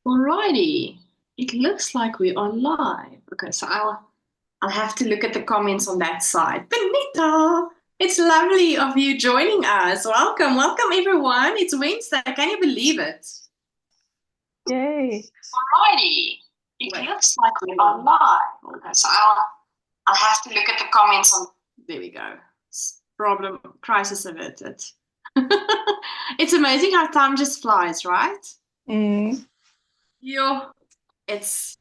Alrighty, it looks like we are live. Okay, so I'll have to look at the comments on that side. Benita, it's lovely of you joining us. Welcome, welcome everyone. It's Wednesday. Can you believe it? Yay. Alrighty, it looks like we are live. Okay, so I'll have to look at the comments on. There we go. Problem crisis averted. It's amazing how time just flies, right? Mm. Yeah, it's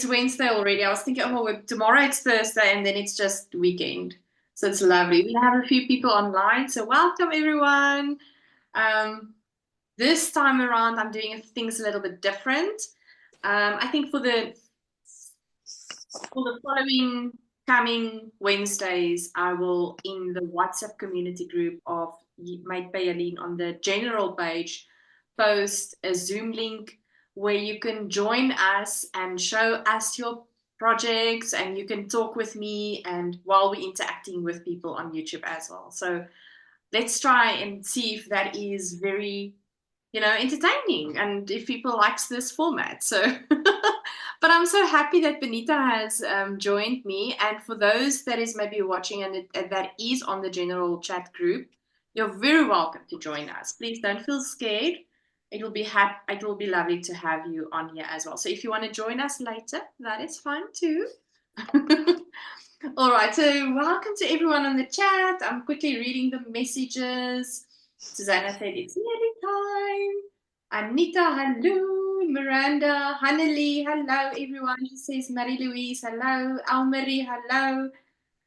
Wednesday already. I was thinking, oh, well, tomorrow it's Thursday, and then it's just weekend. So it's lovely. We have a few people online, so welcome everyone. This time around, I'm doing things a little bit different. I think for the following coming Wednesdays, I will in the WhatsApp community group of Made by Jalene on the general page post a Zoom link where you can join us and show us your projects, and you can talk with me and while we're interacting with people on YouTube as well. So let's try and see if that is very entertaining and if people likes this format. So but I'm so happy that Benita has joined me, and for those that is maybe watching and that is on the general chat group, you're very welcome to join us. Please don't feel scared. It will be lovely to have you on here as well. So if you want to join us later, that is fine too. All right, so welcome to everyone on the chat. I'm quickly reading the messages. Susanna said it's nearly time. Anita, hello. Miranda, Haneli, hello everyone. She says Marie Louise, hello. Almarie, hello.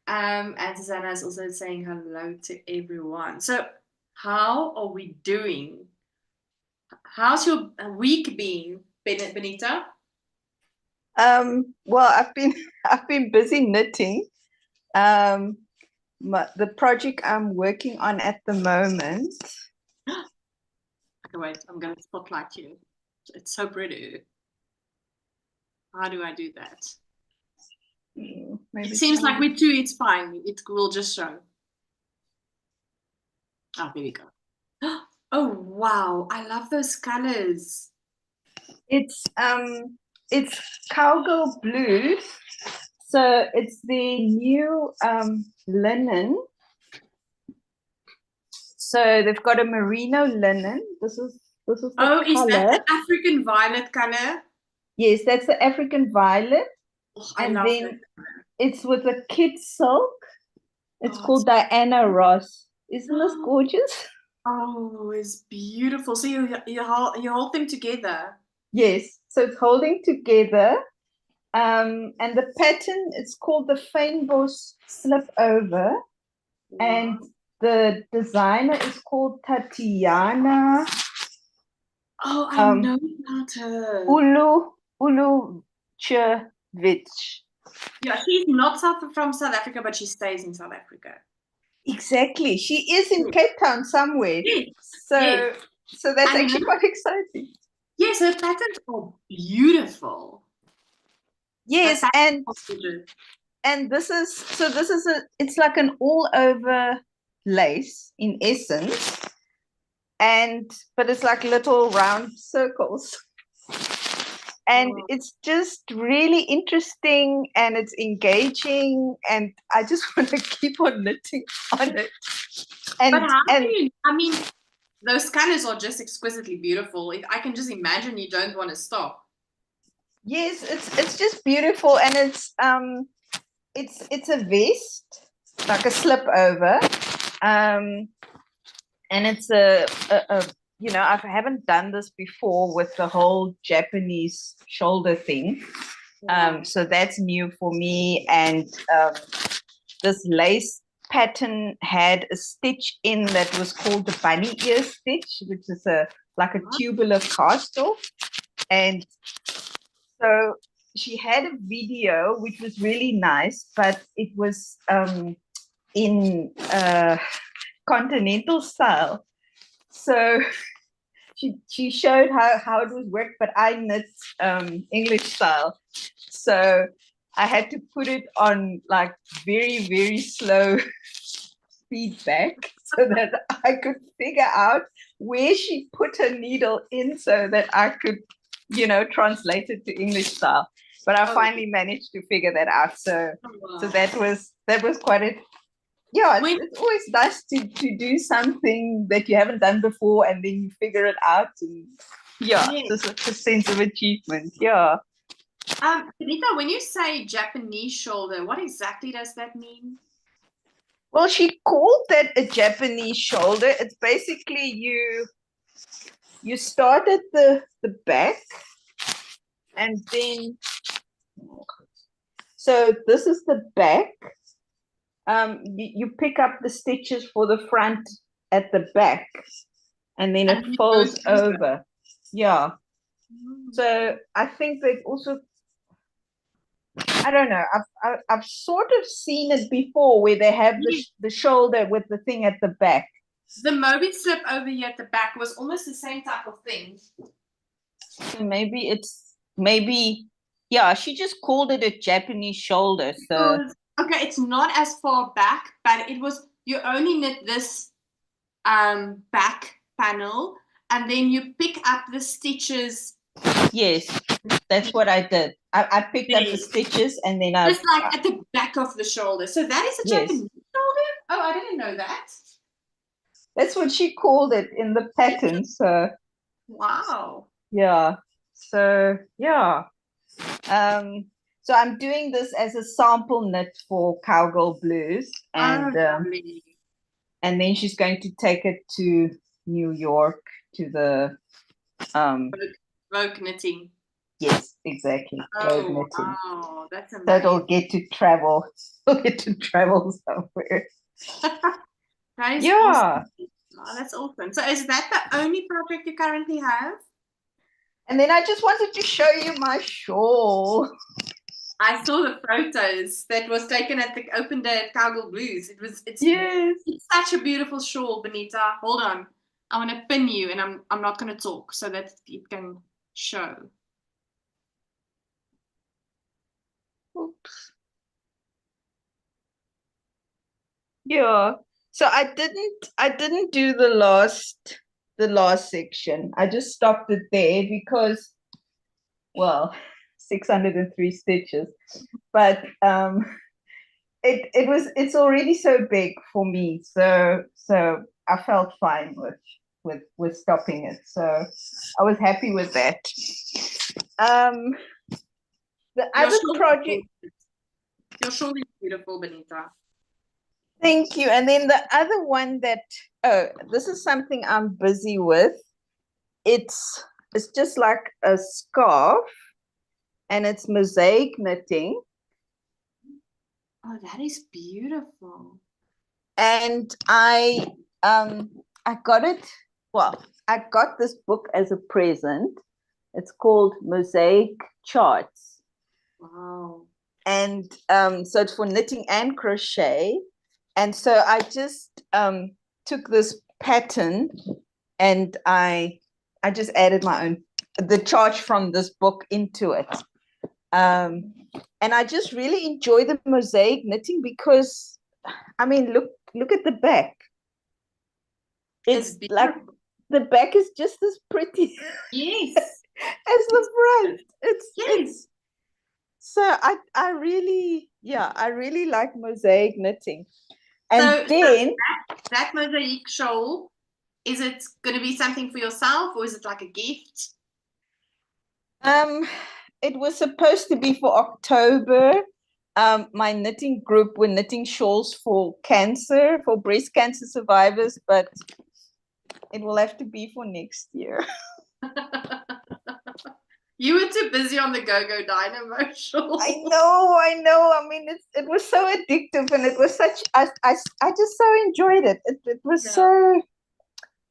And Susanna is also saying hello to everyone. So how are we doing? How's your week been, Benita? Well, I've been busy knitting. The project I'm working on at the moment. Okay, wait, I'm going to spotlight you. It's so pretty. How do I do that? Maybe it seems like with two, it's fine. It will just show. Oh, there we go. Oh, wow. I love those colors. It's cowgirl blues. So it's the new linen. So they've got a merino linen. This is the color. Is that the African violet color? Yes, that's the African violet. Oh, and then it's with a kid silk. It's called Diana Ross. Isn't this gorgeous? Oh, it's beautiful. So you hold them together. Yes, so it's holding together. And the pattern, it's called the Fynbos slip over. Wow. And the designer is called Tatiana. Oh, I know about her. Uluchevich. Yeah, she's not from South Africa, but she stays in South Africa. Exactly. She is in Cape Town somewhere. Yes. So, yes. So that's actually quite exciting. Yes, her patterns are beautiful. Yes, and this is it's like an all over lace in essence, but it's like little round circles. And it's just really interesting and it's engaging, and I just want to keep on knitting on it. But I mean, those colors are just exquisitely beautiful. I can just imagine you don't want to stop. Yes, it's just beautiful, and it's a vest, like a slip over, and it's a I haven't done this before with the whole Japanese shoulder thing, so that's new for me. And this lace pattern had a stitch in that was called the bunny ear stitch, which is like a tubular cast off. And so she had a video which was really nice, but it was in continental style. So she showed how it was worked, but I knit English style. So I had to put it on like very, very slow feedback so that I could figure out where she put her needle in so that I could you know, translated to English style. But I finally managed to figure that out. So so that was quite a yeah, it's always nice to do something that you haven't done before and then you figure it out. And yeah, just a sense of achievement. Yeah. Benita, when you say Japanese shoulder, what exactly does that mean? Well, she called that a Japanese shoulder. It's basically you start at the back and then so this is the back. You pick up the stitches for the front at the back and then it folds over. Yeah. So I think they've also, I don't know, I've sort of seen it before where they have the shoulder with the thing at the back. The Moby slip over here at the back was almost the same type of thing. So maybe yeah, she just called it a Japanese shoulder. So okay, it's not as far back, but it was, you only knit this back panel and then you pick up the stitches. Yes, that's what I did. I picked up the stitches and then I just like at the back of the shoulder. So that is a Japanese shoulder? Oh, I didn't know that. That's what she called it in the pattern. So wow. Yeah. So yeah. So I'm doing this as a sample knit for Cowgirl Blues, and and then she's going to take it to New York to the Vogue knitting. Yes, exactly. Oh, knitting. Wow, that's amazing. That'll get to travel. We'll get to travel somewhere. That is awesome. Oh, that's awesome. So is that the only project you currently have? And then I just wanted to show you my shawl. I saw the photos that was taken at the open day at Cowgirl Blues. It's such a beautiful shawl, Benita. Hold on. I want to pin you and I'm not going to talk so that it can show. Oops. Yeah. So I didn't do the last section. I just stopped it there because, well, 603 stitches, but it's already so big for me, so I felt fine with stopping it, so I was happy with that. The other project, your shawl is beautiful, Benita. Thank you. And then the other one that this is something I'm busy with. It's just like a scarf, and it's mosaic knitting. Oh, that is beautiful. And I got it. Well, I got this book as a present. It's called Mosaic Charts. Wow. And so it's for knitting and crochet. And so I just took this pattern and I just added the chart from this book into it. And I just really enjoy the mosaic knitting because, I mean, look at the back. It's like the back is just as pretty yes. as the front. It's so I really like mosaic knitting. And so, then that mosaic shawl, is it going to be something for yourself or is it like a gift? It was supposed to be for October. My knitting group were knitting shawls for breast cancer survivors, but it will have to be for next year. You were too busy on the Go-Go Dynamo shawl. I know. I mean, it was so addictive, and it was such. I just so enjoyed it. It was so.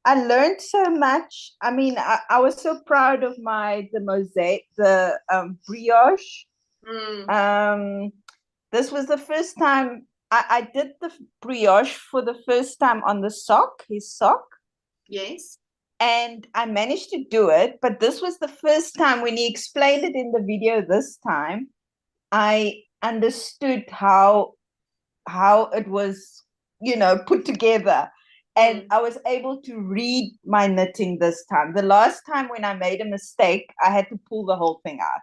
I learned so much. I mean, I was so proud of the mosaic, the brioche. This was the first time I did the brioche for the first time on his sock. Yes. And I managed to do it, but this was the first time when he explained it in the video this time, I understood how it was, put together. And I was able to read my knitting this time. The last time when I made a mistake, I had to pull the whole thing out.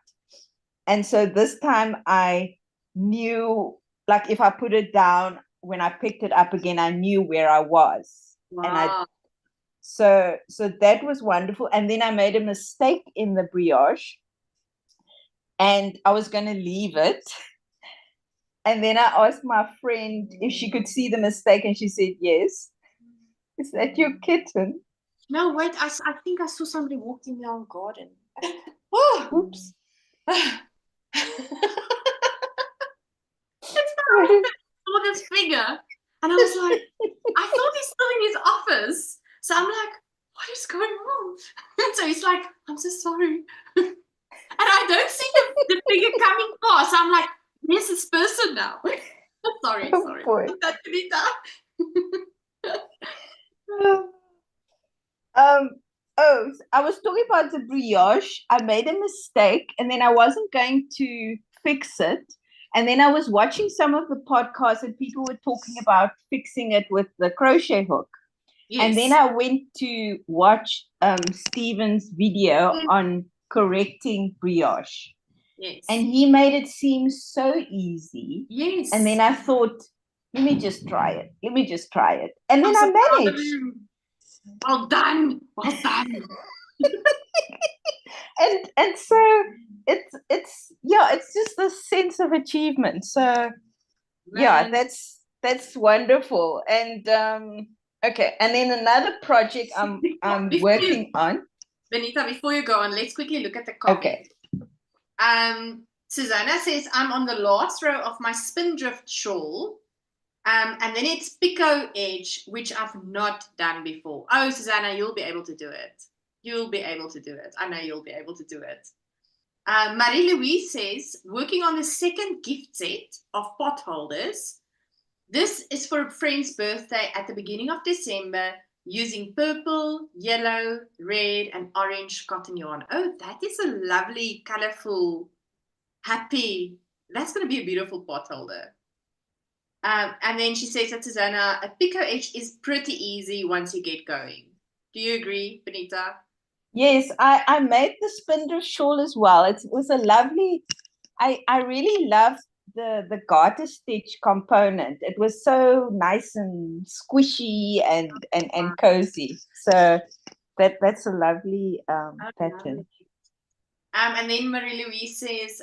And so this time I knew, like if I put it down, when I picked it up again, I knew where I was. Wow. And so that was wonderful. And then I made a mistake in the brioche and I was going to leave it. And then I asked my friend if she could see the mistake, and she said, yes. Is that your kitten? No, wait, I think I saw somebody walking in our garden. Oh, oops. It's not saw this figure. And I was like, I thought he's still in his office. So I'm like, what is going on? And so he's like, I'm so sorry. And I don't see the figure coming past. So I'm like, there's this person now. sorry. Boy. I was talking about the brioche. I made a mistake and then I wasn't going to fix it. And then I was watching some of the podcasts and people were talking about fixing it with the crochet hook. Yes. And then I went to watch Stephen's video on correcting brioche. Yes. And he made it seem so easy. Yes. And then I thought, let me just try it. And then I managed. Well done. and so it's just the sense of achievement. So yeah, that's wonderful. And okay, and then another project I'm working on. Benita, before you go on, let's quickly look at the comment. Okay. Susanna says, I'm on the last row of my spindrift shawl. And then it's picot edge, which I've not done before. Oh, Susanna, you'll be able to do it. I know you'll be able to do it. Marie-Louise says, working on the second gift set of pot holders. This is for a friend's birthday at the beginning of December using purple, yellow, red, and orange cotton yarn. Oh, that is a lovely, colorful, happy. That's going to be a beautiful pot holder. And then she says that Susanna, a picot edge is pretty easy once you get going. Do you agree, Benita? Yes, I made the spindrift shawl as well. It was a lovely, I really loved the garter stitch component. It was so nice and squishy and cozy. So that's a lovely pattern. And then Marie-Louise says,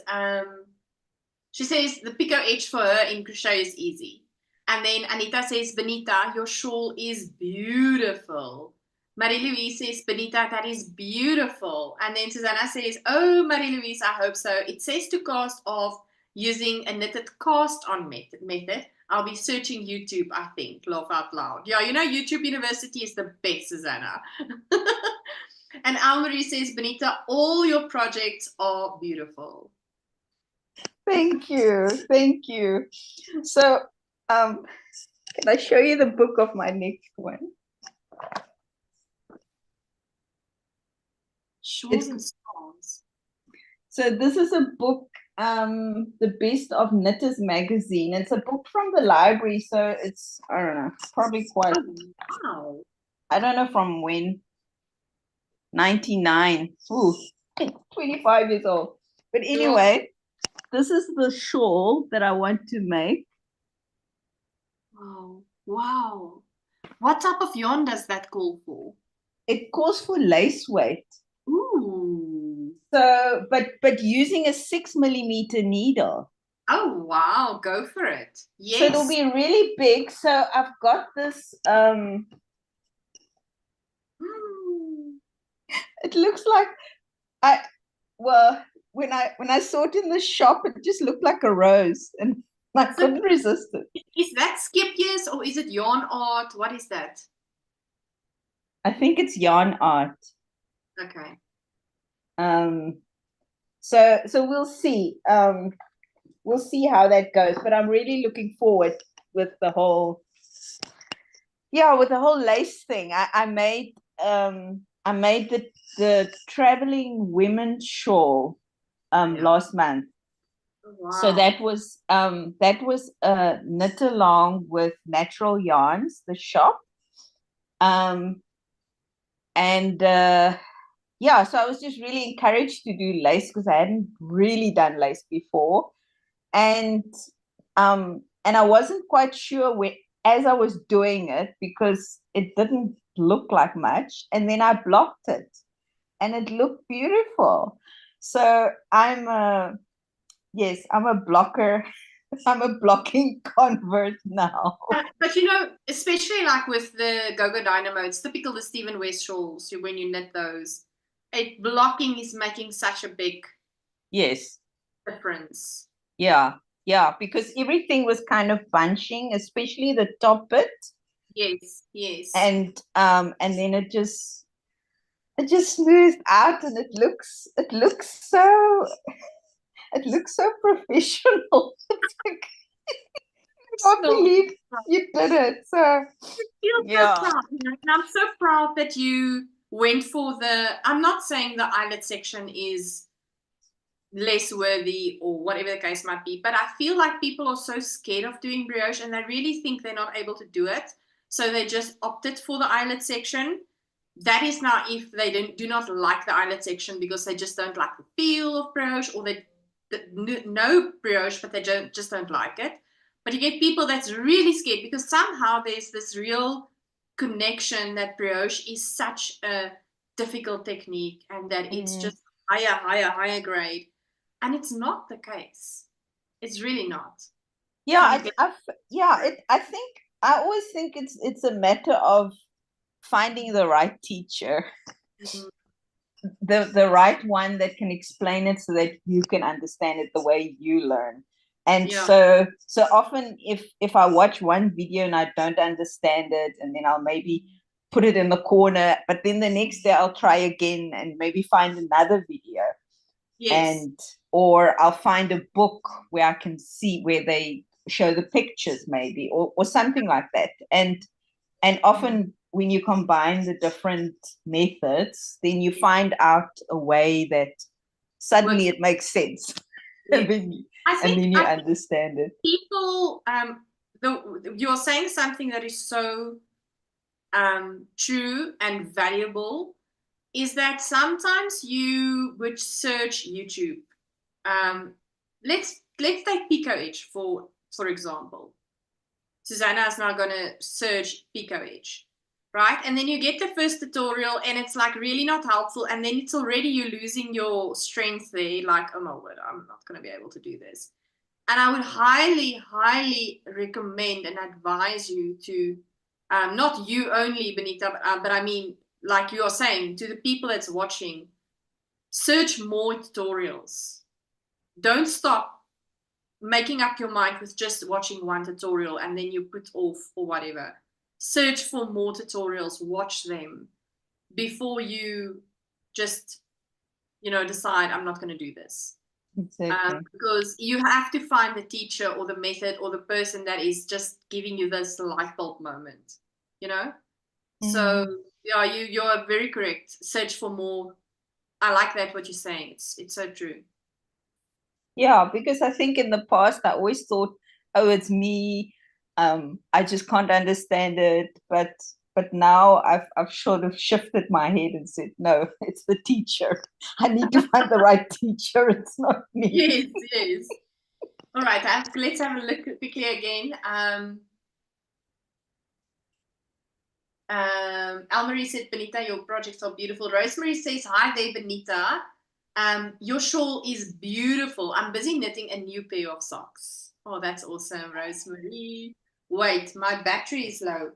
she says the picot edge for her in crochet is easy. And then Anita says, Benita, your shawl is beautiful. Marie-Louise says, Benita, that is beautiful. And then Susanna says, oh, Marie-Louise, I hope so. It says to cast off using a knitted cast on method. I'll be searching YouTube, I think. Laugh out loud. Yeah, you know, YouTube University is the best, Susanna. And Almarie says, Benita, all your projects are beautiful. Thank you. So can I show you the book of my next one? Shawls and Stars. So this is a book, the Best of Knitters magazine. It's a book from the library, so it's, I don't know, probably quite, wow. I don't know from when, 99, 25 years old. But anyway, this is the shawl that I want to make. Wow. What type of yarn does that call for? It calls for lace weight. Ooh. So, but using a 6mm needle. Oh, wow. Go for it. Yes. So it'll be really big. So I've got this, it looks like, when I saw it in the shop, it just looked like a rose and I couldn't resist it. Is that skipjes or is it yarn art? What is that? I think it's yarn art. Okay. So we'll see. We'll see how that goes. But I'm really looking forward with the whole lace thing. I made the traveling women's shawl last month. Wow. So that was knit along with natural yarns, the shop. And yeah, so I was just really encouraged to do lace because I hadn't really done lace before. And I wasn't quite sure where, as I was doing it, because it didn't look like much. And then I blocked it and it looked beautiful. So yes, I'm a blocker. I'm a blocking convert now. But you know, especially like with the Go-Go Dynamo, it's typical the Stephen West shawls. When you knit those, blocking is making such a big Yes. difference. Yeah. Yeah. Because everything was kind of bunching, especially the top bit. Yes. Yes. And then it just smoothed out and it looks so professional. I can't So believe you did it. So feel so yeah. proud, you know, and I'm so proud that you went for the. I'm not saying the eyelet section is less worthy or whatever the case might be, but I feel like people are so scared of doing brioche and they really think they're not able to do it, so they just opted for the eyelet section. That is now if they do not like the eyelet section because they just don't like the feel of brioche, or they know brioche but they just don't like it. But you get people that's really scared because somehow there's this real connection that brioche is such a difficult technique and that it's Mm. just higher grade, and it's not the case. It's really not. Yeah, So I'm glad. I think I always think it's a matter of finding the right teacher, Mhm. the right one that can explain it so that you can understand it the way you learn. And Yeah. so often if I watch one video and I don't understand it, and then I'll maybe put it in the corner, but then the next day I'll try again and maybe find another video, Yes. and or I'll find a book where I can see where they show the pictures maybe, or something like that. And often when you combine the different methods, then you find out a way that Works. suddenly it makes sense. and Yes. then you, I and think then you I think understand it. people you're saying something that is so true and valuable, is that sometimes you would search YouTube. Um, let's take Pico Edge for example. Susanna is now going to search Pico Edge, right? And then you get the first tutorial and it's like really not helpful. And then it's already you losing your strength there. Like, oh my word, I'm not going to be able to do this. And I would highly recommend and advise you to, not you only, Benita, but I mean, like you are saying, to the people that's watching, search more tutorials. Don't stop making up your mind with just watching one tutorial and then you put off or whatever. Search for more tutorials, watch them before you just, decide I'm not going to do this. Exactly. Because you have to find the teacher or the method or the person that is just giving you this light bulb moment, you know? So Mm. yeah, you're very correct. Search for more. I like that what you're saying. It's so true. Yeah, because I think in the past I always thought, oh, it's me. I just can't understand it. But now I've sort of shifted my head and said, no, it's the teacher. I need to find the right teacher. It's not me. Yes, yes. All right, let's have a look quickly again. Elmarie said, Benita, your projects are beautiful. Rosemary says, hi there, Benita. Your shawl is beautiful. I'm busy knitting a new pair of socks. Oh, that's awesome, Rosemary. Wait, my battery is low.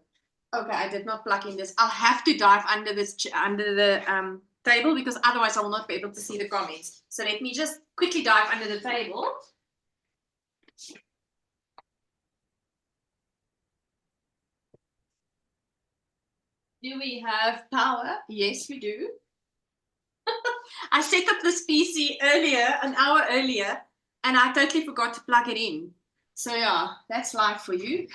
Okay, I did not plug in this. I'll have to dive under under the table because otherwise I will not be able to see the comments. So let me just quickly dive under the table. Do we have power? Yes, we do. I set up this PC earlier, an hour earlier, and I totally forgot to plug it in. So yeah, that's live for you.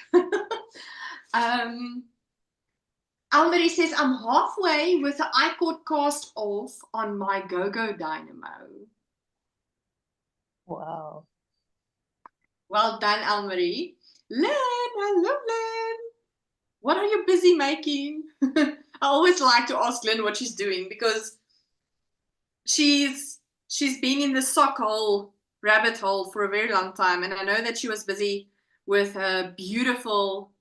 Almarie says, I'm halfway with the I-cord cast off on my Go-Go Dynamo. Wow. Well done, Almarie. Len, hello, Len. what are you busy making? I always like to ask Lynn what she's doing because she's been in the sock hole rabbit hole for a very long time, and I know that she was busy with a beautiful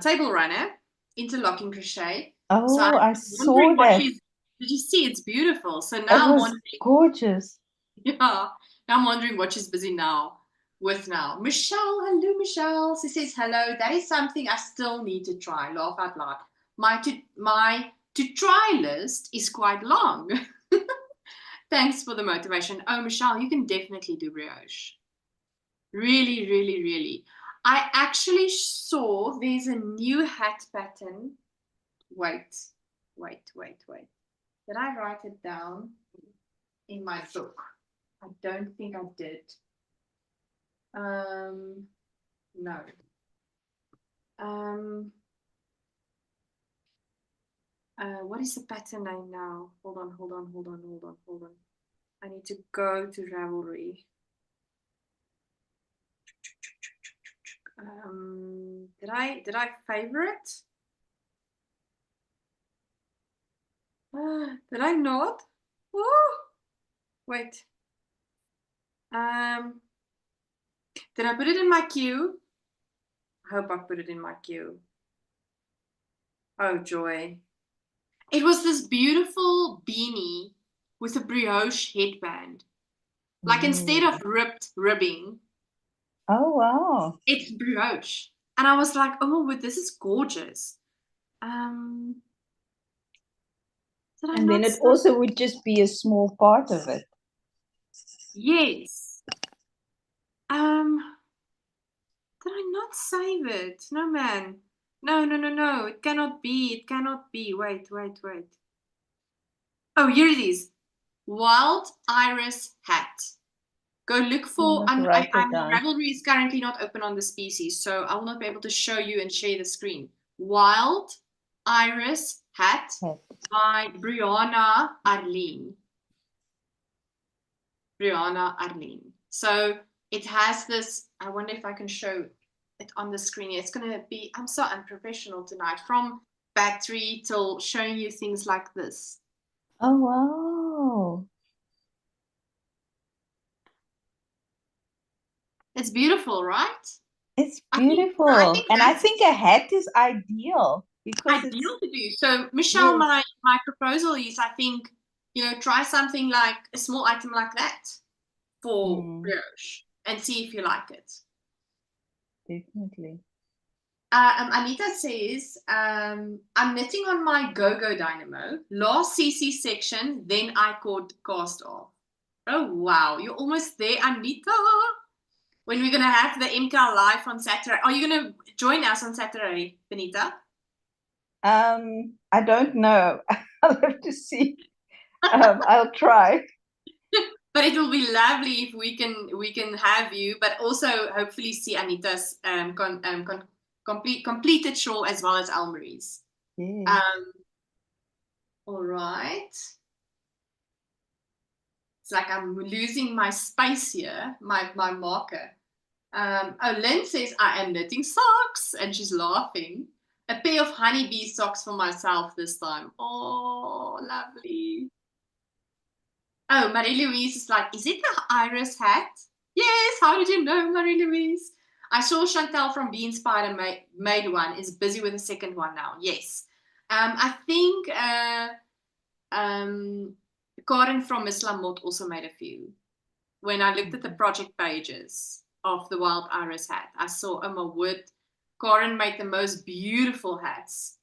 table runner interlocking crochet. So I'm Oh, I wondering saw what that. she's. Did you see? It's beautiful. So It now I'm was wondering. gorgeous. Yeah, now I'm wondering what she's busy now with now. Michelle, hello, Michelle. She says hello. That is something I still need to try. Laugh out loud. My to try list is quite long. Thanks for the motivation. Oh, Michelle, you can definitely do brioche. Really, really, really. I actually saw there's a new hat pattern. Wait, wait. Did I write it down in my book? I don't think I did. No. Um, what is the pattern name now? Hold on. I need to go to Ravelry. Did I favorite? Did I not? Oh, wait. Did I put it in my queue? I hope I put it in my queue. Oh, joy. It was this beautiful beanie with a brioche headband. Like instead of ribbing, Oh, wow. it's brioche. And I was like, oh, but this is gorgeous. Did I And then not it say? also would just be a small part of it. Yes. Um, did I not save it? No, man. No. It cannot be. It cannot be. Wait. Oh, here it is. Wild Iris hat. Go look I for. must write it down. Ravelry is currently not open on the species, so I will not be able to show you and share the screen. Wild Iris hat by Brianna Arlene. So it has this. I wonder if I can show it on the screen. It's going to be. I'm so unprofessional tonight. From battery till showing you things like this. Oh, wow. It's beautiful, right? It's I beautiful. think And I that's think a hat is ideal because it's, ideal to do. So, Michelle, yes. my proposal is, I think, try something like a small item like that for Mm, brioche and see if you like it. definitely. Anita says, I'm knitting on my Go-Go Dynamo. Last CC section, then I caught cast off. Oh, wow. You're almost there, Anita. When we're going to have the MCAL live on Saturday. Are you going to join us on Saturday, Benita? I don't know. I'll have to see. I'll try. But it will be lovely if we can have you, but also hopefully see Anita's completed shawl as well as Almarie's. Yeah. All right. It's like I'm losing my space here, my marker. Oh, Lynn says I am knitting socks, and she's laughing. A pair of honeybee socks for myself this time. Oh, lovely. Oh, Marie-Louise is like, is it the Iris hat? Yes, how did you know, Marie-Louise? I saw Chantal from Be Inspired made one, is busy with the second one now. Yes. I think Karen from Miss Lamotte also made a few. When I looked at the project pages of the Wild Iris hat, I saw, oh my word, Karen made the most beautiful hats.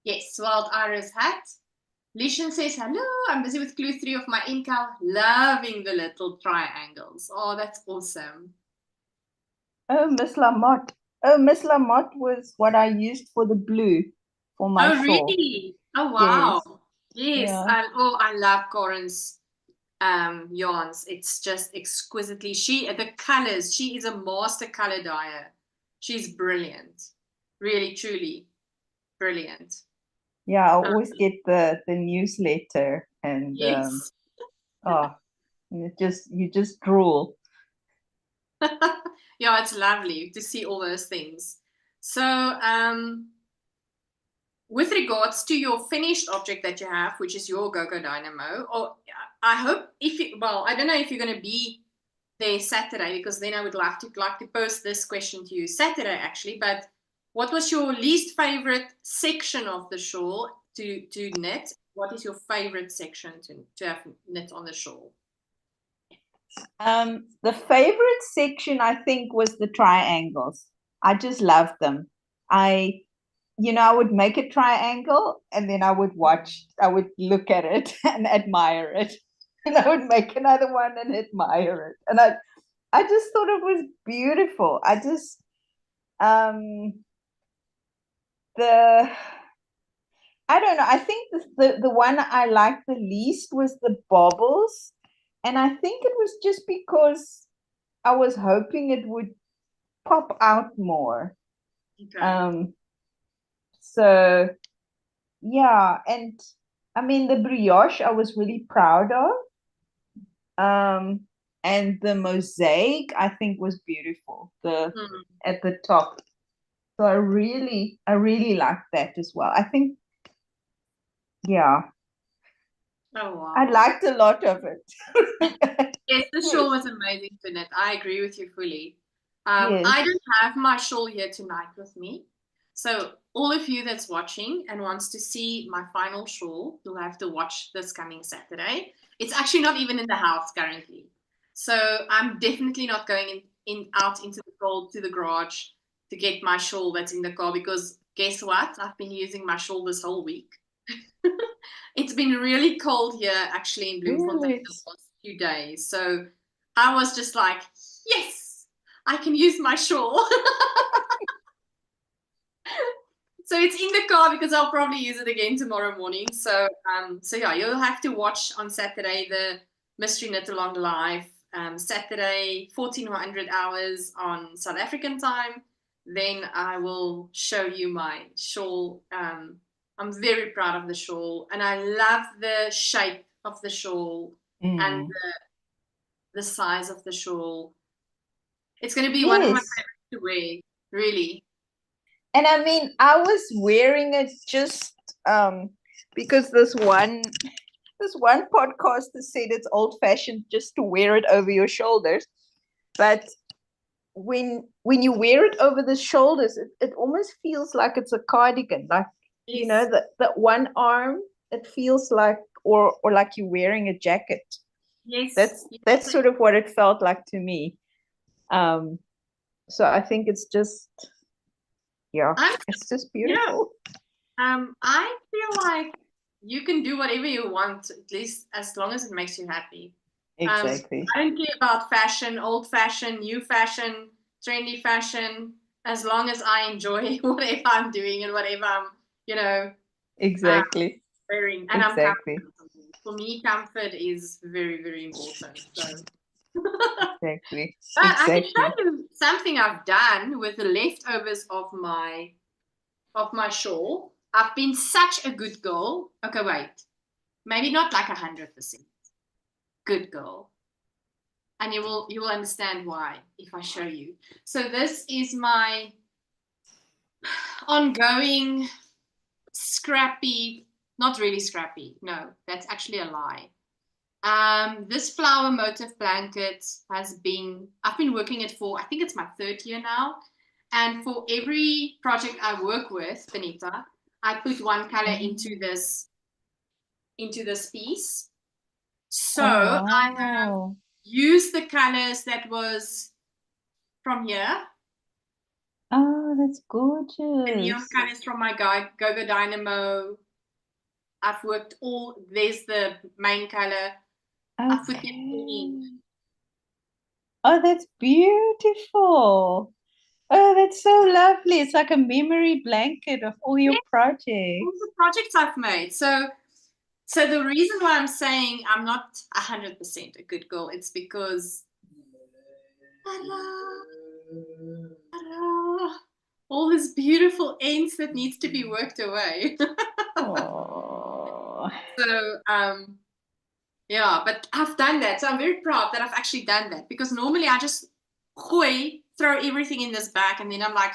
Yes, Wild Iris hat. Lishan says, hello, I'm busy with clue 3 of my MCAL, loving the little triangles. Oh, that's awesome. Oh, Miss Lamotte. Oh, Miss Lamotte was what I used for the blue for my Oh, shawl. really? Oh, Yes. wow. Yes. Yeah. I love Corin's yarns. It's just exquisitely. The colors, she is a master color dyer. She's brilliant. Really, truly brilliant. Yeah, I always get the newsletter and Yes. oh, you just drool. Yeah, it's lovely to see all those things. So, with regards to your finished object that you have, which is your Go-Go Dynamo, or I hope if you, well, I don't know if you're going to be there Saturday, because then I would like to post this question to you Saturday actually. But what was your least favorite section of the shawl to knit? What is your favorite section to have knit on the shawl? The favorite section I think was the triangles. I just loved them. I would make a triangle and then I would look at it and admire it. And I would make another one and admire it. And I just thought it was beautiful. The I don't know. I think the one I liked the least was the bobbles. And I think it was just because I was hoping it would pop out more. Okay. So yeah, and I mean the brioche I was really proud of. And the mosaic I think was beautiful. The At the top. So I really liked that as well. I think yeah. Oh wow. I liked a lot of it. Yes, the Yes. shawl was amazing to knit. I agree with you fully. Yes. I don't have my shawl here tonight with me. So all of you that's watching and wants to see my final shawl, you'll have to watch this coming Saturday. It's actually not even in the house currently. So I'm definitely not going out into the cold to the garage to get my shawl that's in the car, because guess what? I've been using my shawl this whole week. It's been really cold here actually in Bloemfontein the Yes. last few days. So I was just like, yes, I can use my shawl. So it's in the car because I'll probably use it again tomorrow morning. So yeah, you'll have to watch on Saturday the Mystery Knit Along live. Saturday, 1400 hours on South African time. Then I will show you my shawl. I'm very proud of the shawl, and I love the shape of the shawl and the size of the shawl. It's going to be one of my Yes. favorites to wear, really. And I mean, I was wearing it just because this one podcaster said it's old fashioned just to wear it over your shoulders. But when you wear it over the shoulders, it almost feels like it's a cardigan. Like, you know, Yes. that one arm, it feels like or like you're wearing a jacket. Yes. That's sort of what it felt like to me. So I think it's just yeah, it's just beautiful. I feel like you can do whatever you want, at least as long as it makes you happy. Exactly. I don't care about fashion, old fashion, new fashion, trendy fashion, as long as I enjoy whatever I'm doing and whatever I'm, you know, uh, Exactly. wearing, and I'm Exactly. comfortable. For me, comfort is very, very important. So. Exactly. I can Exactly. show you something I've done with the leftovers of my shawl. I've been such a good girl. Okay, wait. Maybe not like 100% good girl. And you will understand why if I show you. So this is my ongoing scrappy, not really scrappy. No, that's actually a lie. This flower motif blanket I've been working it for, I think it's my third year now. And for every project I work with, Benita, I put one color into this piece. So Oh I have wow. used the colors that was from here, Oh, that's the neon gorgeous. colors from my Go-Go Dynamo. I've worked there's the main color. I've put them all Okay. in. Oh, that's beautiful. Oh, that's so lovely. It's like a memory blanket of all your Yeah, all projects. the projects I've made. So the reason why I'm saying I'm not 100% a good girl, it's because all this beautiful ends that needs to be worked away. Oh. So yeah, but I've done that. So I'm very proud that I've actually done that, because normally I just throw everything in this bag and then I'm like,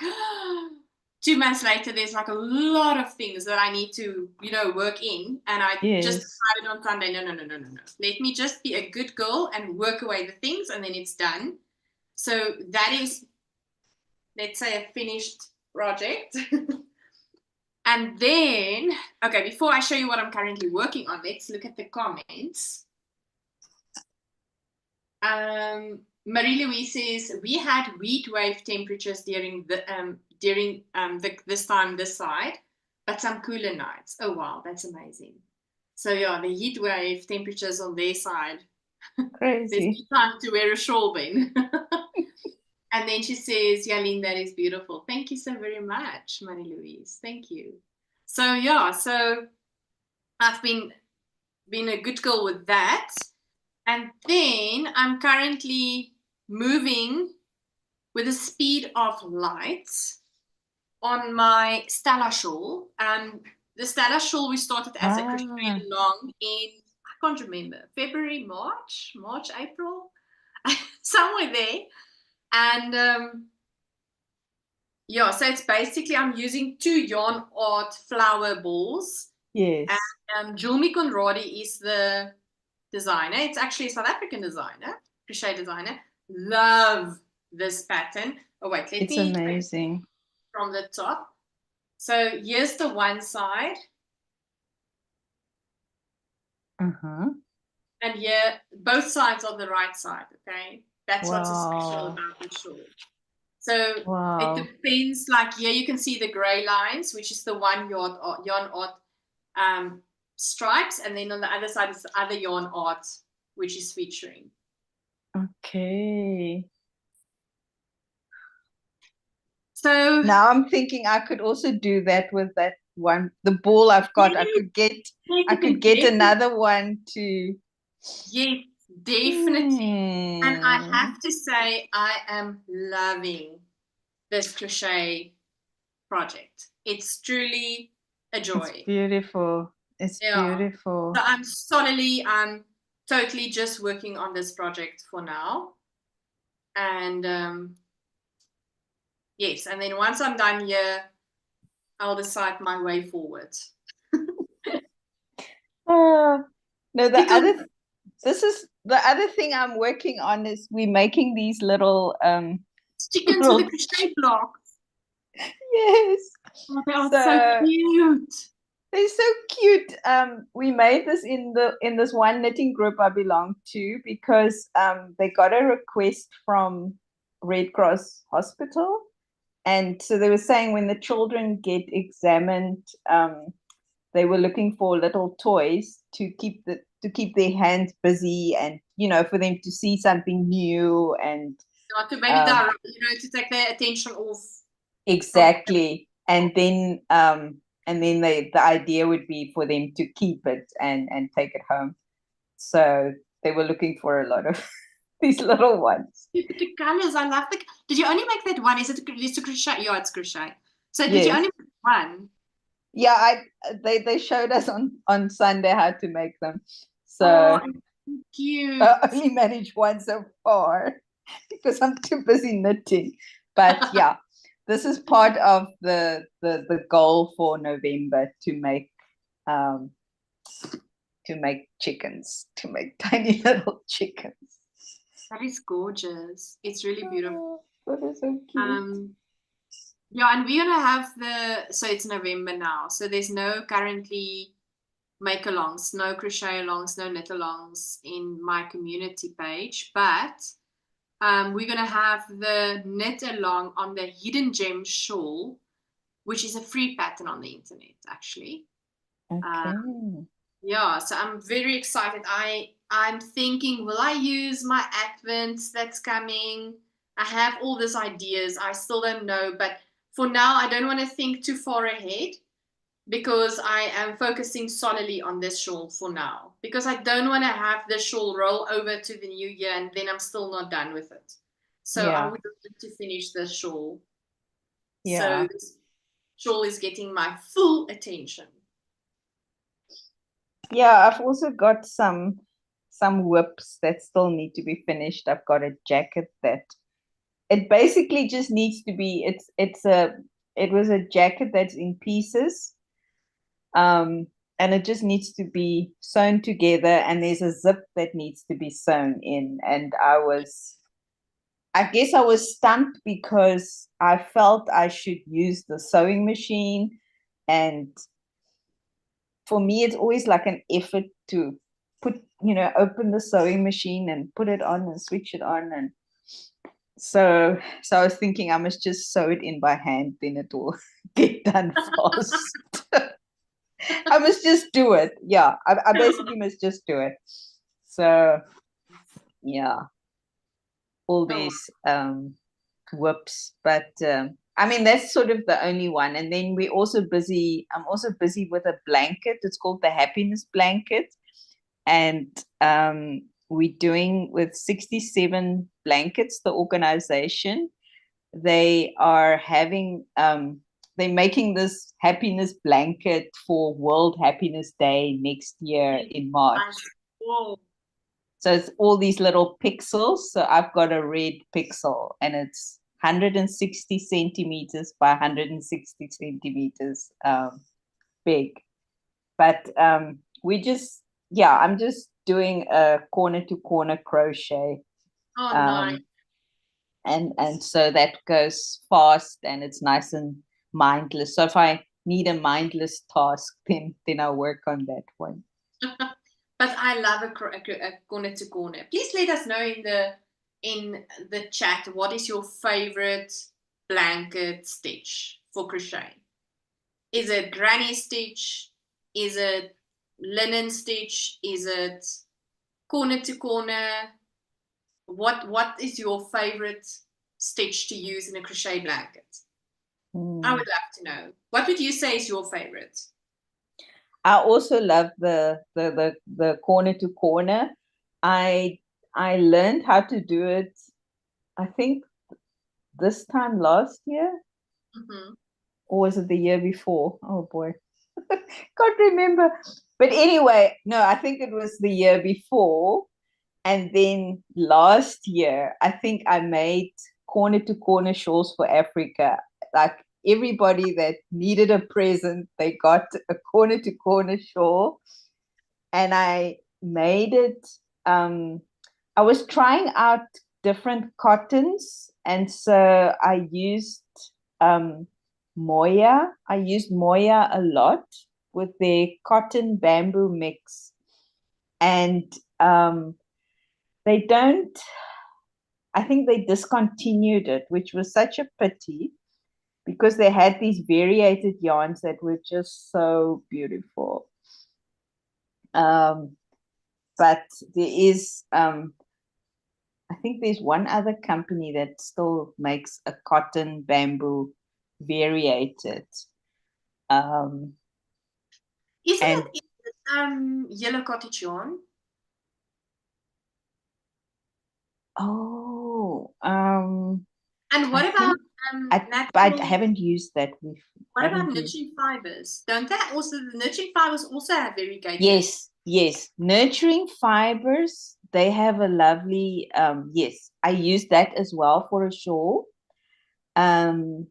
2 months later, there's like a lot of things that I need to, work in. And I just Yes. decided on Sunday, no. Let me just be a good girl and work away the things, and then it's done. So that is, let's say, a finished project. And then, okay, before I show you what I'm currently working on, let's look at the comments. Marie-Louise says, we had heat wave temperatures during this time this side, but some cooler nights. Oh, wow, that's amazing. So, yeah, the heat wave temperatures on their side. Crazy. There's no time to wear a shawl then. And then she says, Jalene, that is beautiful. Thank you so very much, Marie-Louise. Thank you. So, yeah, so I've been a good girl with that. And then I'm currently moving with the speed of light on my Stella shawl. And the Stella shawl we started as a crochet along in, I can't remember, February, March, April, somewhere there. And yeah, so it's basically I'm using 2 yarn art flower balls. Yes. And Julmi Conradi is the designer. It's actually a South African designer, crochet designer. Love this pattern. Oh wait, let me amazing. From the top. So here's the one side. And here, both sides on the right side, okay? That's what's so special about the shawl. So it depends, like here you can see the gray lines, which is the 1 yarn art stripes, and then on the other side is the other yarn art, which is featuring. Okay. So now I'm thinking I could also do that with that one, the ball I've got. I could get another one too. Yes, definitely. And I have to say, I am loving this crochet project. It's truly a joy. It's beautiful. It's beautiful. So I'm totally just working on this project for now. And yes, and then once I'm done here, I'll decide my way forward. No, this is the other thing I'm working on is we're making these little chickens with the crochet blocks. Yes. Oh, they are so cute. They're so cute. We made this in this one knitting group I belong to because they got a request from Red Cross Hospital, and so they were saying when the children get examined, they were looking for little toys to keep their hands busy, and for them to see something new and to maybe to take their attention off. Exactly, and then the idea would be for them to keep it and take it home. So they were looking for a lot of these little ones. The colors, I love the. Did you only make that one? Is it crochet? Yeah, it's crochet. So did you only make one? Yeah, they showed us on Sunday how to make them. So cute. I only managed one so far because I'm too busy knitting. But yeah, this is part of the goal for November to make chickens, to make tiny little chickens. That is gorgeous. It's really beautiful. That is so cute. Yeah, and we're gonna have so it's November now, so there's no currently make alongs, no crochet alongs, no knit alongs in my community page, but we're gonna have the knit along on the Hidden Gem shawl, which is a free pattern on the internet actually. Okay. Yeah, so I'm very excited. I'm thinking, will I use my Advent that's coming? I have all these ideas. I still don't know, but for now, I don't want to think too far ahead because I am focusing solely on this shawl for now. Because I don't want to have the shawl roll over to the new year and then I'm still not done with it. So I would like to finish the shawl. Yeah. So this shawl is getting my full attention. Yeah, I've also got some whips that still need to be finished. I've got a jacket that it basically just needs to be It was a jacket that's in pieces. And it just needs to be sewn together, and there's a zip that needs to be sewn in. And I guess I was stumped because I felt I should use the sewing machine. And for me, it's always like an effort to open the sewing machine and put it on and switch it on. And so I was thinking I must just sew it in by hand, then it will get done fast. I must just do it. Yeah, I basically must just do it. So yeah, all these whips, but I mean that's sort of the only one. And then I'm also busy with a blanket. It's called the happiness blanket, and we're doing with 67 blankets, the organization. They are having they're making this happiness blanket for World Happiness Day next year in March. Whoa. So it's all these little pixels. So I've got a red pixel, and it's 160 centimeters by 160 centimeters big. But I'm just doing a corner to corner crochet. Oh, nice. And so that goes fast, and it's nice and mindless. So if I need a mindless task, then I'll work on that one. But I love a corner to corner. Please let us know in the chat what is your favorite blanket stitch for crochet. Is it granny stitch? Is it linen stitch? Is it corner to corner? What is your favorite stitch to use in a crochet blanket? I would love to know. What would you say is your favorite? I also love the corner to corner. I learned how to do it, I think this time last year. Mm-hmm. Or was it the year before? Oh boy. Can't remember. But anyway, no, I think it was the year before. And then last year, I think I made corner to corner shawls for Africa. Like everybody that needed a present, they got a corner to corner shawl. And I made it. I was trying out different cottons. And so I used Moya. I used Moya a lot with their cotton bamboo mix. And I think they discontinued it, which was such a pity because they had these variated yarns that were just so beautiful. But there is, I think there's one other company that still makes a cotton bamboo variated. Isn't it yellow cottage yarn? Oh, and what about I haven't used that. What about nurturing fibers? Don't they also, the nurturing fibers also have variegated? Yes. Nurturing fibers, they have a lovely, yes, I use that as well for a shawl. And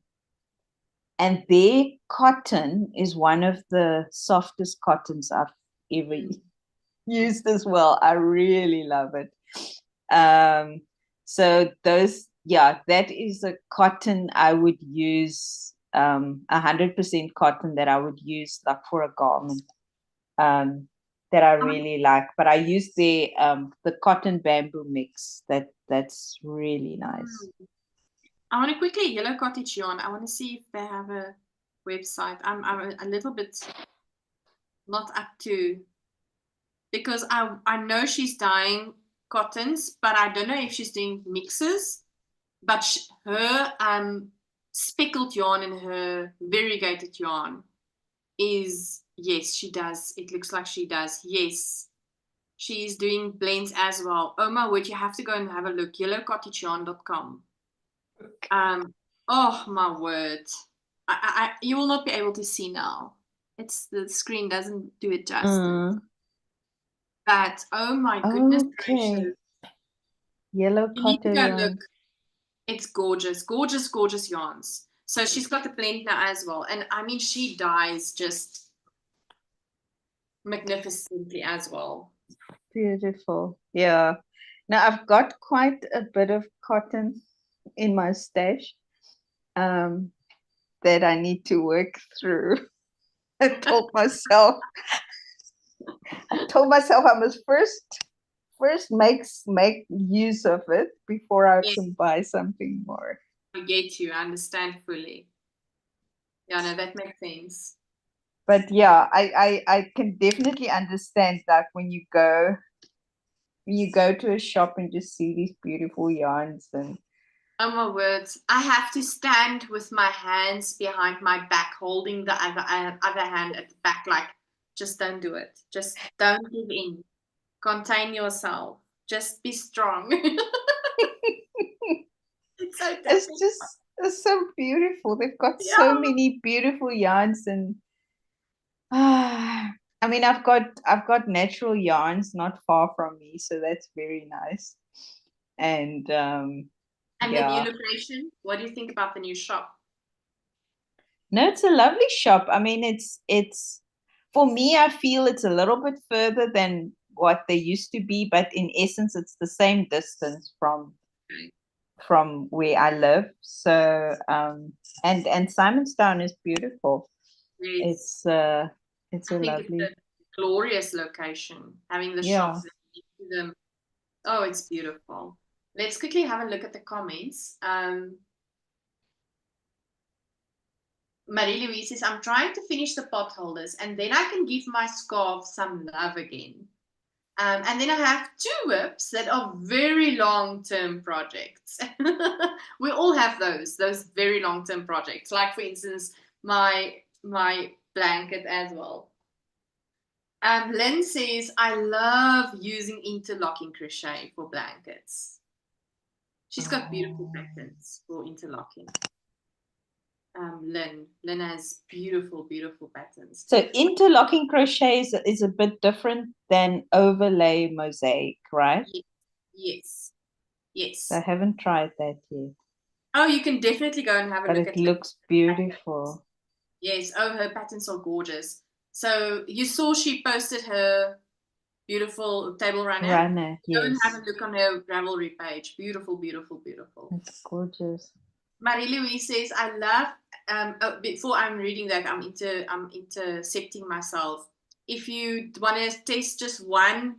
their cotton is one of the softest cottons I've ever used as well. I really love it. So those, that is a cotton I would use, 100% cotton that I would use like for a garment, that I really like. But I use the cotton bamboo mix. That's really nice. I want to quickly yellow cottage yarn. I want to see if they have a website. I'm a little bit not up to, because I know she's dyeing cottons, but I don't know if she's doing mixes. But her speckled yarn and her variegated yarn is, yes, she does. It looks like she does. Yes, she's doing blends as well. Oh my word, you have to go and have a look. yellowcottageyarn.com. Oh my word. You will not be able to see now. The screen doesn't do it justice. But oh my goodness gracious. Yellow cotton yarn. Look. It's gorgeous, gorgeous, gorgeous yarns. So she's got the blend now as well. And I mean, she dyes just magnificently as well. Beautiful. Yeah. Now I've got quite a bit of cotton in my stash that I need to work through. I told myself I must first make use of it before I Yes, can buy something more. I get you. I understand fully. Yeah, no, that makes sense. But yeah, I can definitely understand that when you go to a shop and just see these beautiful yarns and Oh my words. I have to stand with my hands behind my back, holding the other hand at the back, like, just don't do it. Just don't give in. Contain yourself. Just be strong. It's so it's difficult. just it's so beautiful. They've got so Yeah. many beautiful yarns and I mean I've got natural yarns not far from me, so that's very nice. And And the new yeah. location, what do you think about the new shop? No, it's a lovely shop. I mean, it's for me, I feel it's a little bit further than what they used to be, but in essence, it's the same distance from where I live. So, and Simonstown is beautiful. Yes. It's I a think it's lovely, a glorious location. Having the yeah. shops next to them. Oh, it's beautiful. Let's quickly have a look at the comments. Marie-Louise says, I'm trying to finish the pot holders and then I can give my scarf some love again. And then I have two whips that are very long-term projects. We all have those very long-term projects. Like for instance, my blanket as well. Lynn says, I love using interlocking crochet for blankets. She's got beautiful patterns for interlocking. Lynn has beautiful, beautiful patterns. So interlocking crochet is a bit different than overlay mosaic, right? Yes, I yes. haven't tried that yet, Oh, you can definitely go and have a but look it at Lynn's looks patterns. beautiful. Yes, oh, her patterns are gorgeous. So you saw she posted her beautiful table runner. Runner, Go and have yes. a look on her Ravelry page. Beautiful, beautiful, beautiful. It's gorgeous. Marie-Louise says, I love, before I'm reading that, I'm intercepting myself. If you want to test just one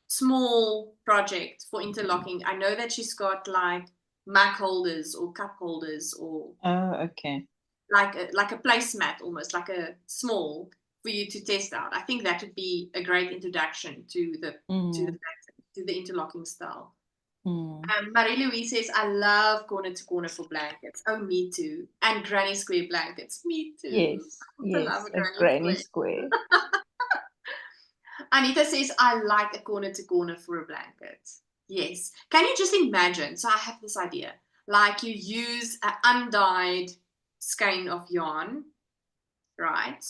small project for interlocking, I know that she's got like mug holders or cup holders or Oh, okay. like a placemat, almost like a small for you to test out. I think that would be a great introduction to the Mm, to the interlocking style. mm. Marie-Louise says, I love corner to corner for blankets. Oh, me too. And granny square blankets. Me too. Yes, I love yes, a a granny granny square. square. Anita says, I like a corner to corner for a blanket. Yes. Can you just imagine? So I have this idea. Like you use an undyed skein of yarn, right?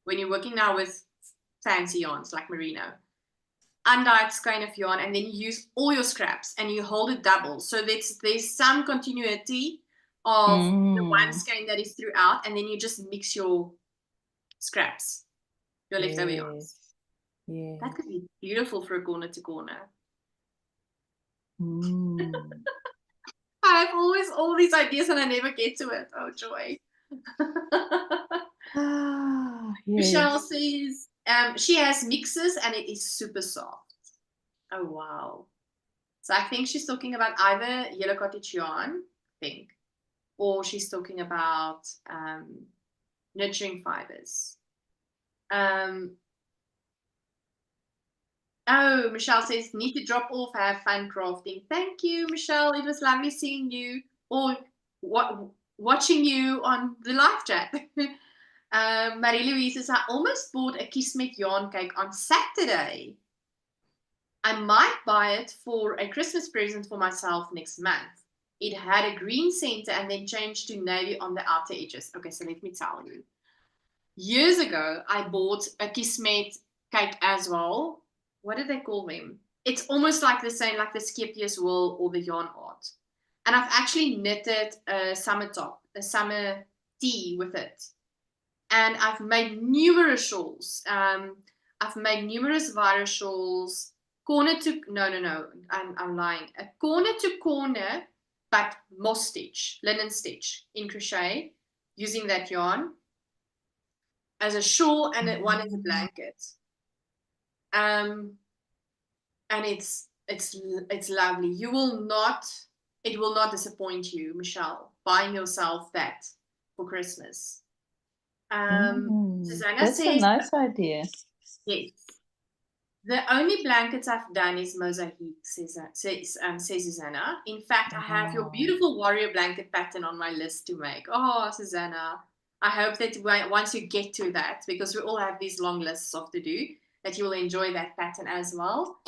When you're working now with fancy yarns like merino, undyed skein of yarn, and then you use all your scraps and you hold it double. So there's some continuity of the one Mm, skein that is throughout, and then you just mix your scraps, your leftover yes, yarns. yes. That could be beautiful for a corner to corner. Mm. I have always all these ideas and I never get to it. Oh, joy. Ah, Michelle yes. says she has mixes and it is super soft. Oh, wow. So I think she's talking about either yellow cottage yarn, I think, or she's talking about nurturing fibers. Oh, Michelle says, need to drop off, have fun crafting. Thank you, Michelle. It was lovely seeing you or watching you on the live chat. Marie-Louise says, I almost bought a Kismet yarn cake on Saturday. I might buy it for a Christmas present for myself next month. It had a green center and then changed to navy on the outer edges. Okay, so let me tell you. Years ago, I bought a Kismet cake as well. What do they call them? It's almost like the same, like the Skepius wool or the yarn art. And I've actually knitted a summer top, a summer tee with it. And I've made numerous shawls. I've made numerous virus shawls, corner to, no, I'm lying. A corner to corner, but moss stitch, linen stitch in crochet, using that yarn as a shawl, and one as a blanket. And it's lovely. It will not disappoint you, Michelle, buying yourself that for Christmas. Susanna That's says, a nice idea. yes. The only blankets I've done is mosaic, says Susanna. In fact, I have your beautiful warrior blanket pattern on my list to make. Oh, Susanna, I hope that once you get to that, because we all have these long lists of to do, that you will enjoy that pattern as well.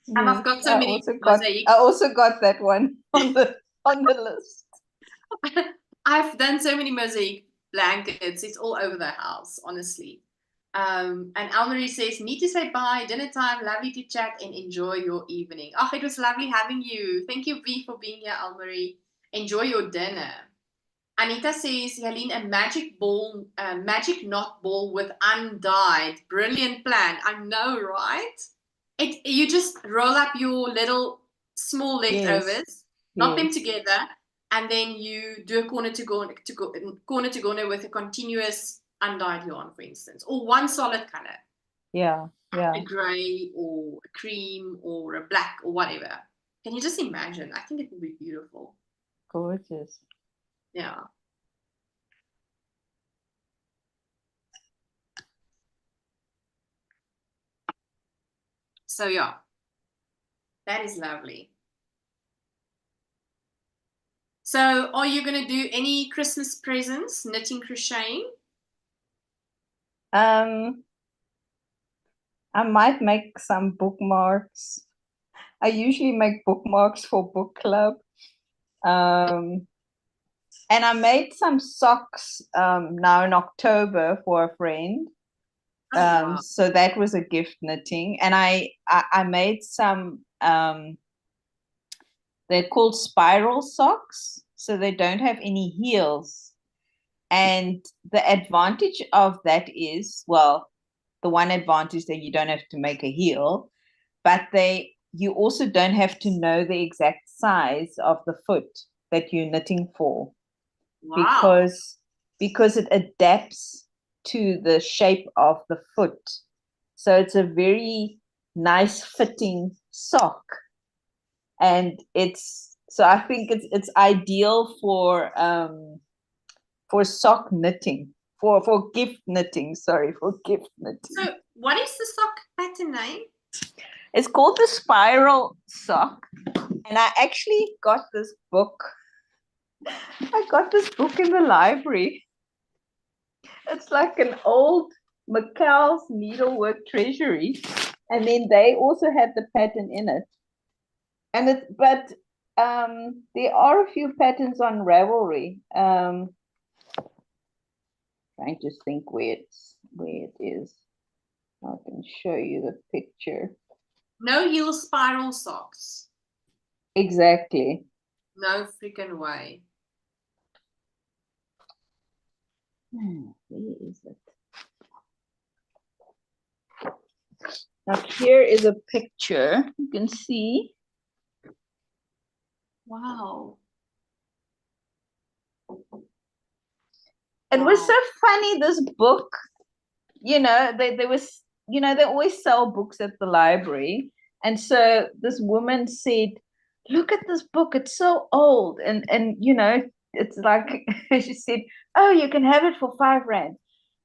And I've got so many mosaic. I also got that one on the list. I've done so many mosaic blankets. It's all over the house, honestly. And Almarie says, need to say bye, dinner time, lovely to chat and enjoy your evening. Oh, it was lovely having you. Thank you, V, for being here, Almarie. Enjoy your dinner. Anita says, Jalene, a magic knot ball with undyed. Brilliant plan. I know, right? You just roll up your little small leftovers, knot them together, and then you do a corner to corner with a continuous undyed yarn, for instance, or one solid color. Yeah. A gray or a cream or a black or whatever. Can you just imagine? I think it would be beautiful. Gorgeous. Yeah. So yeah, that is lovely. So are you going to do any Christmas presents, knitting, crocheting? I might make some bookmarks. I usually make bookmarks for book club. And I made some socks now in October for a friend. Wow. So that was a gift knitting. And I made some, they're called spiral socks. So they don't have any heels. And the advantage of that is, well, the one advantage that you don't have to make a heel, but you also don't have to know the exact size of the foot that you're knitting for. Wow. Because it adapts to the shape of the foot. So it's a very nice fitting sock. And so I think it's ideal for sock knitting, for gift knitting. For gift knitting. So what is the sock pattern name? It's called the spiral sock. And I actually got this book. I got this book in the library. It's like an old McCall's Needlework Treasury. And then they also had the pattern in it. But there are a few patterns on Ravelry. Trying to think where it is. I can show you the picture. No heel spiral socks. Exactly. No freaking way. Where is it? Now here is a picture. You can see. Wow. It was so funny, this book. They always sell books at the library. And so this woman said, look at this book, it's so old. And it's like, she said, oh, you can have it for R5.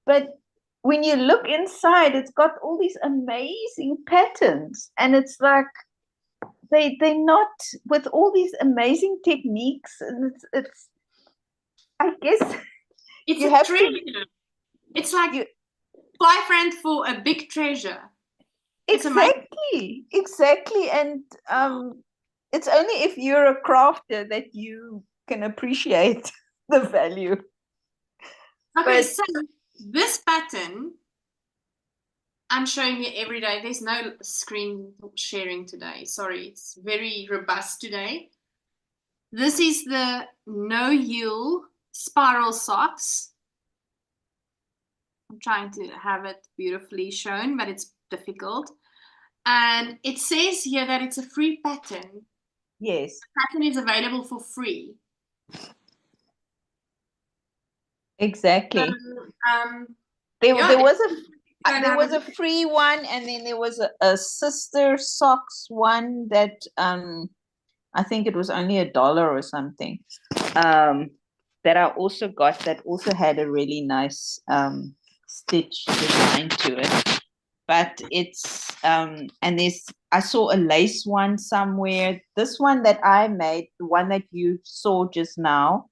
But when you look inside, it's got all these amazing patterns. And it's like, they're not with all these amazing techniques. And it's I guess it's a treasure. It's like R5 for a big treasure. Exactly. And it's only if you're a crafter that you can appreciate the value. Okay, so this pattern I'm showing you every day. There's no screen sharing today. Sorry, it's very robust today. This is the no heel spiral socks. I'm trying to have it beautifully shown, but it's difficult. And it says here that it's a free pattern. Yes. The pattern is available for free. Exactly. Yeah, There was a free one, and then there was a sister socks one that I think it was only $1 or something. That I also got, that also had a really nice stitch design to it. But it's and I saw a lace one somewhere. This one that I made, the one that you saw just now,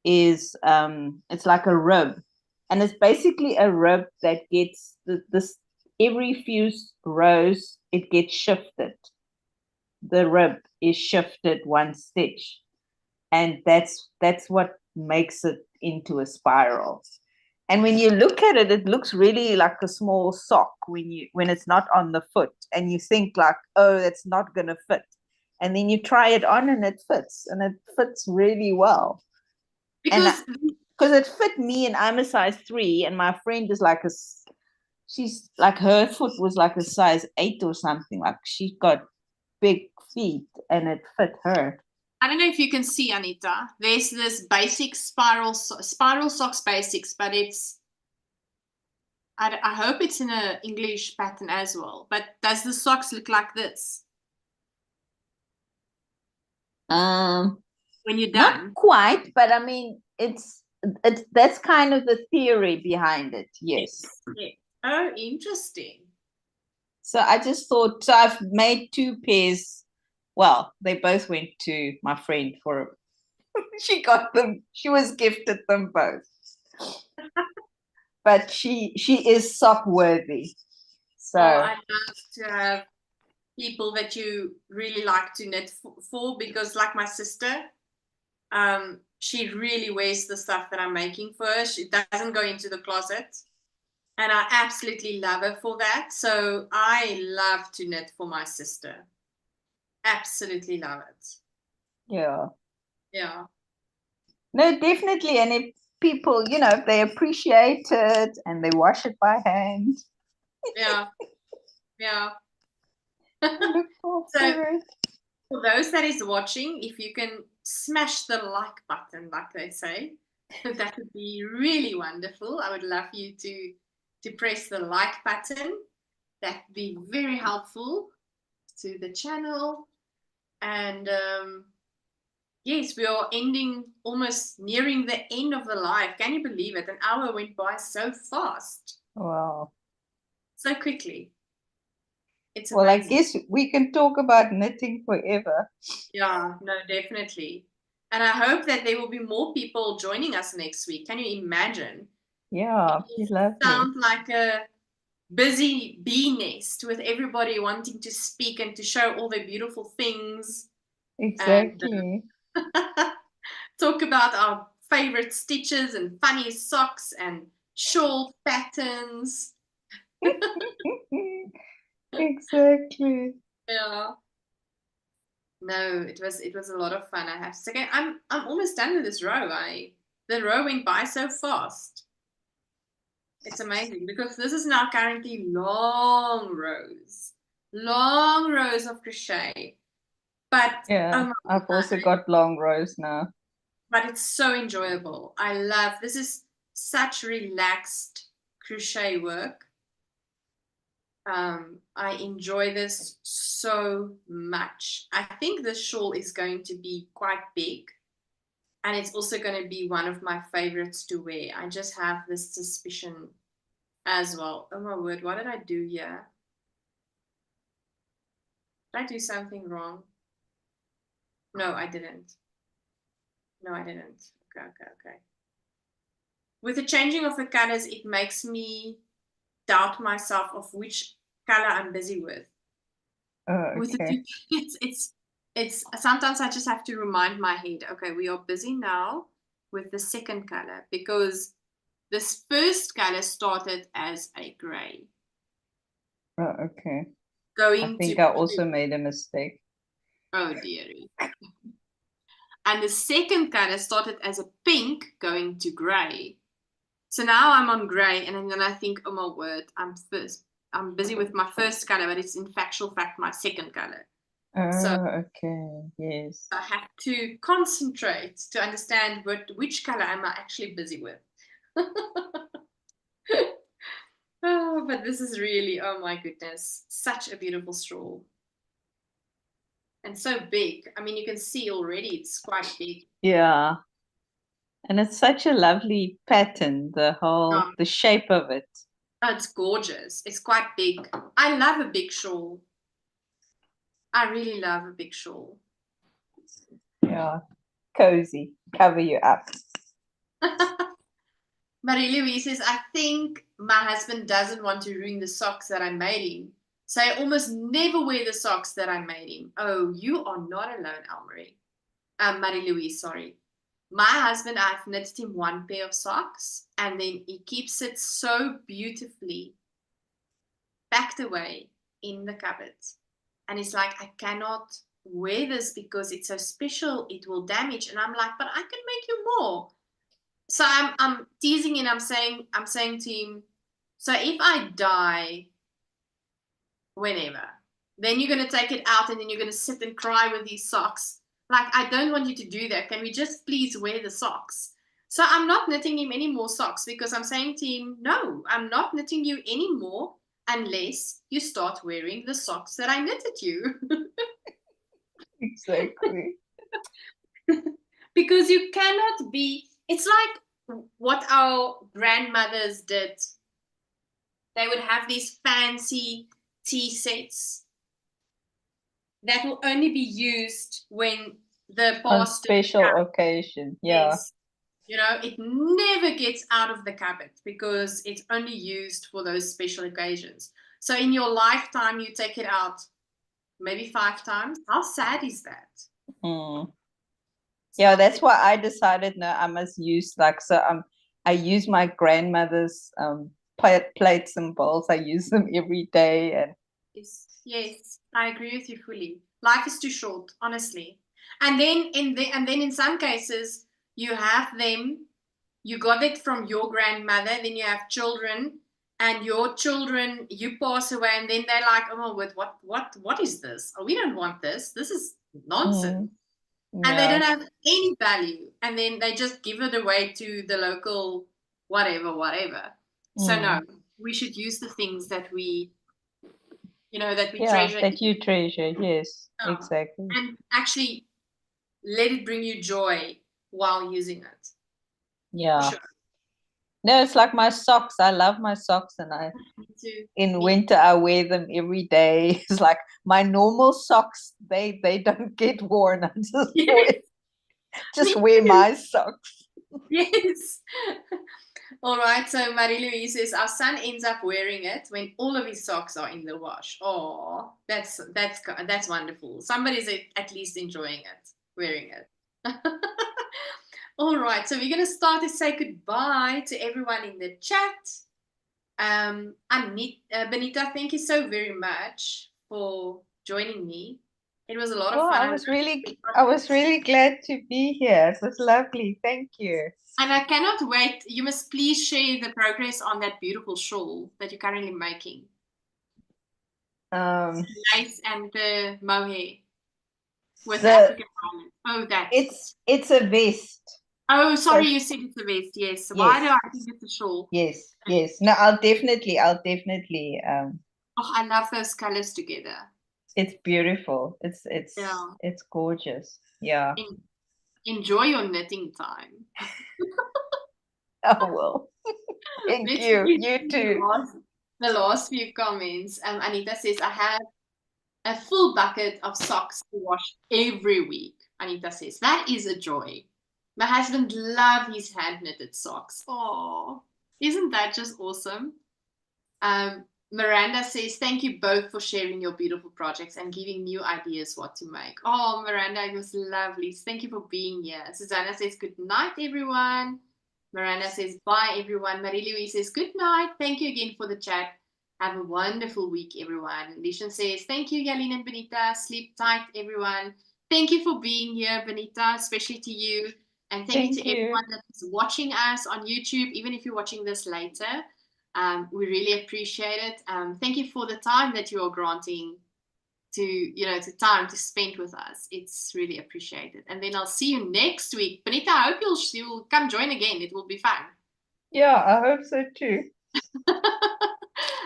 is it's like a rib, and it's basically a rib that gets this every few rows it gets shifted. The rib is shifted one stitch, and that's what makes it into a spiral. And when you look at it, it looks really like a small sock when it's not on the foot, and you think like, oh, that's not going to fit, and then you try it on and it fits really well. Because it fit me, and I'm a size 3, and my friend is like she's like, her foot was like a size 8 or something. Like, she got big feet and it fit her. I don't know if you can see, Anita. There's this basic spiral socks basics, but it's I hope it's in an English pattern as well. But does the socks look like this? When you're done? Not quite, but I mean, it's that's kind of the theory behind it. Yes. Yeah. Oh, interesting. So I just thought, so I've made 2 pairs. Well, they both went to my friend for she got them. She was gifted them both. But she is sock worthy. So I'd love to have people that you really like to knit for, because like my sister, she really wears the stuff that I'm making for her. She doesn't go into the closet, and I absolutely love her for that. So I love to knit for my sister. Absolutely love it. Yeah. No, definitely. And if people, if they appreciate it and they wash it by hand. Yeah. So for those that is watching, if you can smash the like button, like they say, that would be really wonderful. I would love you to press the like button. That'd be very helpful to the channel. And yes, we are almost nearing the end of the live. Can you believe it? An hour went by so fast. Wow. So quickly. It's amazing. Well, I guess we can talk about knitting forever. Yeah, no, definitely. And I hope that there will be more people joining us next week. Can you imagine? Yeah, it sounds like a busy bee nest with everybody wanting to speak and to show all their beautiful things. Exactly. And talk about our favorite stitches and funny socks and shawl patterns. Exactly. Yeah. No, it was a lot of fun. I have to say, I'm almost done with this row. The row went by so fast. It's amazing because this is now currently long rows of crochet. But yeah, I've also got long rows now. But it's so enjoyable. I love this. Is such relaxed crochet work. I enjoy this so much. I think this shawl is going to be quite big, and it's also going to be one of my favorites to wear. I just have this suspicion as well. Oh my word, what did I do here? Did I do something wrong? No, I didn't. Okay. With the changing of the colors, it makes me doubt myself of which color I'm busy with. Okay. With the it's sometimes I just have to remind my head, okay, we are busy now with the second color, because this first color started as a gray. Oh, okay. I think I also made a mistake. Oh dearie. And the second color started as a pink going to gray. So now I'm on gray, and then I think, oh my word, I'm busy with my first color, but it's in factual fact my second color. So okay, yes. I have to concentrate to understand which color am I actually busy with. Oh, but this is really, oh my goodness, such a beautiful straw. And so big. I mean, you can see already it's quite big. Yeah. And it's such a lovely pattern, the shape of it. Oh, it's gorgeous. It's quite big. I love a big shawl. I really love a big shawl. Yeah. Cozy. Cover you up. Marie-Louise says, I think my husband doesn't want to ruin the socks that I made him. So I almost never wear the socks that I made him. Oh, you are not alone, Elmarie. Marie-Louise, sorry. My husband, I've knitted him one pair of socks, and then he keeps it so beautifully packed away in the cupboard. And he's like, I cannot wear this because it's so special, it will damage. And I'm like, but I can make you more. So I'm teasing and I'm saying to him, so if I die whenever, then you're gonna take it out and then you're gonna sit and cry with these socks. Like, I don't want you to do that. Can we just please wear the socks? So I'm not knitting him any more socks because I'm saying to him, no, I'm not knitting you anymore unless you start wearing the socks that I knitted you. Exactly. Because you cannot be, it's like what our grandmothers did. They would have these fancy tea sets that will only be used when the On pastor special occasion. Yeah. Yes. You know, it never gets out of the cupboard because it's only used for those special occasions. So in your lifetime, you take it out maybe 5 times. How sad is that? Mm. Yeah, that's why I decided no, I must use I use my grandmother's plates and bowls. I use them every day, and yes, I agree with you fully. Life is too short, honestly. And then in some cases, you have them, you got it from your grandmother, then you have children, and your children, you pass away, and then they're like, oh, what is this? Oh, we don't want this. This is nonsense. And they don't have any value. And then they just give it away to the local whatever. So no, we should use the things that we treasure. That you treasure. Yes, exactly. And actually let it bring you joy while using it. Yeah. Sure. No, it's like my socks. I love my socks, and in winter I wear them every day. It's like my normal socks. They don't get worn. I just wear my socks. Yes. All right. So Marie-Louise says our son ends up wearing it when all of his socks are in the wash. Oh, that's wonderful. Somebody's at least enjoying it, wearing it. All right. So we're going to start to say goodbye to everyone in the chat. Benita, thank you so very much for joining me. It was a lot of fun. I was really glad to be here. It was lovely. Thank you. And I cannot wait. You must please share the progress on that beautiful shawl that you're currently making. Lace and the mohair with African Island. Oh, that's it's a vest. Oh, sorry, you said it's a vest. Yes. Why do I think it's a shawl? Yes. No, I'll definitely. Oh, I love those colors together. It's beautiful. It's gorgeous. Yeah. Enjoy your knitting time. Oh well. Thank you. You too. The last few comments. Anita says, I have a full bucket of socks to wash every week. Anita says, that is a joy. My husband loves his hand knitted socks. Oh, isn't that just awesome? Miranda says, thank you both for sharing your beautiful projects and giving new ideas what to make. Oh, Miranda, it was lovely. Thank you for being here. Susanna says, good night, everyone. Miranda says, bye, everyone. Marie-Louise says, good night. Thank you again for the chat. Have a wonderful week, everyone. Lishan says, thank you, Jalene and Benita. Sleep tight, everyone. Thank you for being here, Benita, especially to you. And thank you to you. everyone that's watching us on YouTube, even if you're watching this later. We really appreciate it. Thank you for the time that you are granting to time to spend with us. It's really appreciated. And then I'll see you next week. Benita, I hope you'll come join again. It will be fun. Yeah, I hope so too.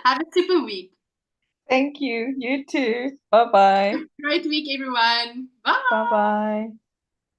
Have a super week. Thank you. You too. Bye-bye. Great week, everyone. Bye. Bye-bye.